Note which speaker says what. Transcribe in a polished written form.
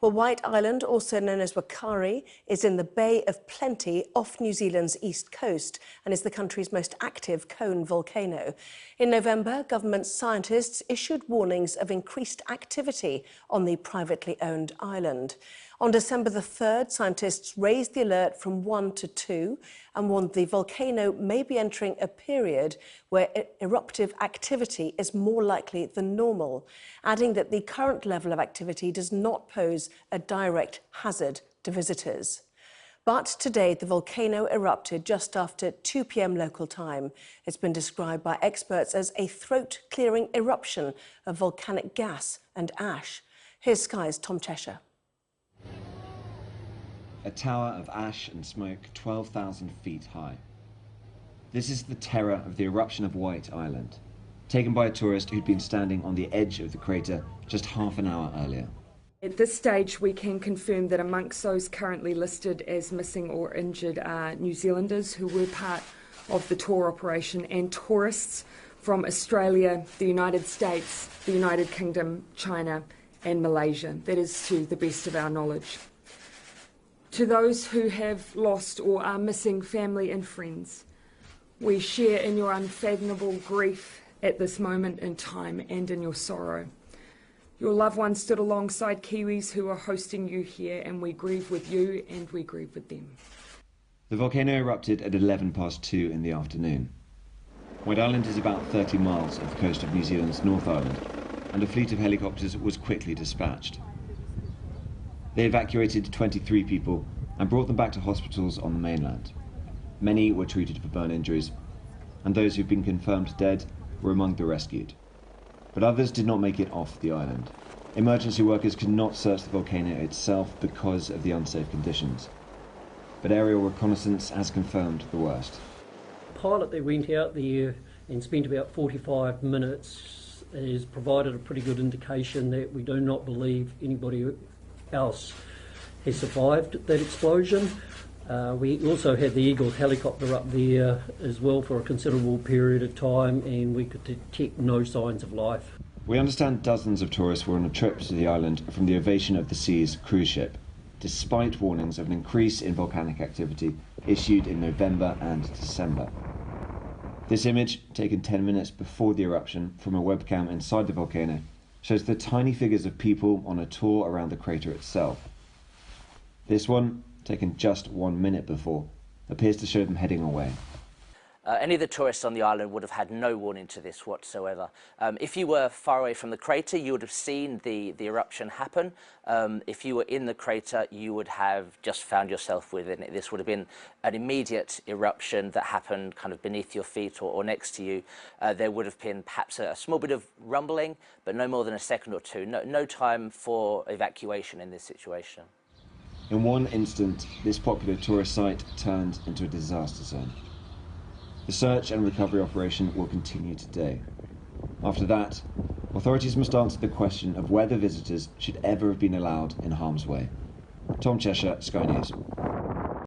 Speaker 1: Well, White Island, also known as Wakari, is in the Bay of Plenty off New Zealand's east coast and is the country's most active cone volcano. In November, government scientists issued warnings of increased activity on the privately owned island. On December the 3rd, scientists raised the alert from 1 to 2 and warned the volcano may be entering a period where eruptive activity is more likely than normal, adding that the current level of activity does not pose a direct hazard to visitors. But today, the volcano erupted just after 2 p.m. local time. It's been described by experts as a throat-clearing eruption of volcanic gas and ash. Here's Sky's Tom Cheshire.
Speaker 2: A tower of ash and smoke 12,000 feet high. This is the terror of the eruption of White Island, taken by a tourist who'd been standing on the edge of the crater just half an hour earlier.
Speaker 3: At this stage, we can confirm that amongst those currently listed as missing or injured are New Zealanders who were part of the tour operation and tourists from Australia, the United States, the United Kingdom, China and Malaysia. That is to the best of our knowledge. To those who have lost or are missing family and friends, we share in your unfathomable grief at this moment in time and in your sorrow. Your loved ones stood alongside Kiwis who are hosting you here, and we grieve with you and we grieve with them.
Speaker 2: The volcano erupted at 2 in the afternoon. White Island is about 30 miles off the coast of New Zealand's North Island, and a fleet of helicopters was quickly dispatched. They evacuated 23 people and brought them back to hospitals on the mainland. Many were treated for burn injuries, and those who've been confirmed dead were among the rescued. But others did not make it off the island. Emergency workers could not search the volcano itself because of the unsafe conditions. But aerial reconnaissance has confirmed the worst.
Speaker 4: The pilot that went out there and spent about 45 minutes has provided a pretty good indication that we do not believe anybody else has survived that explosion. We also had the Eagle helicopter up there as well for a considerable period of time, and we could detect no signs of life.
Speaker 2: We understand dozens of tourists were on a trip to the island from the Ovation of the Seas cruise ship, despite warnings of an increase in volcanic activity issued in November and December. This image, taken 10 minutes before the eruption from a webcam inside the volcano, shows the tiny figures of people on a tour around the crater itself. This one, taken just 1 minute before, appears to show them heading away.
Speaker 5: Any of the tourists on the island would have had no warning to this whatsoever. If you were far away from the crater, you would have seen the eruption happen. If you were in the crater, you would have just found yourself within it. This would have been an immediate eruption that happened kind of beneath your feet or next to you. There would have been perhaps a small bit of rumbling, but no more than a second or two. No time for evacuation in this situation.
Speaker 2: In one instant, this popular tourist site turned into a disaster zone. The search and recovery operation will continue today. After that, authorities must answer the question of whether visitors should ever have been allowed in harm's way. Tom Cheshire, Sky News.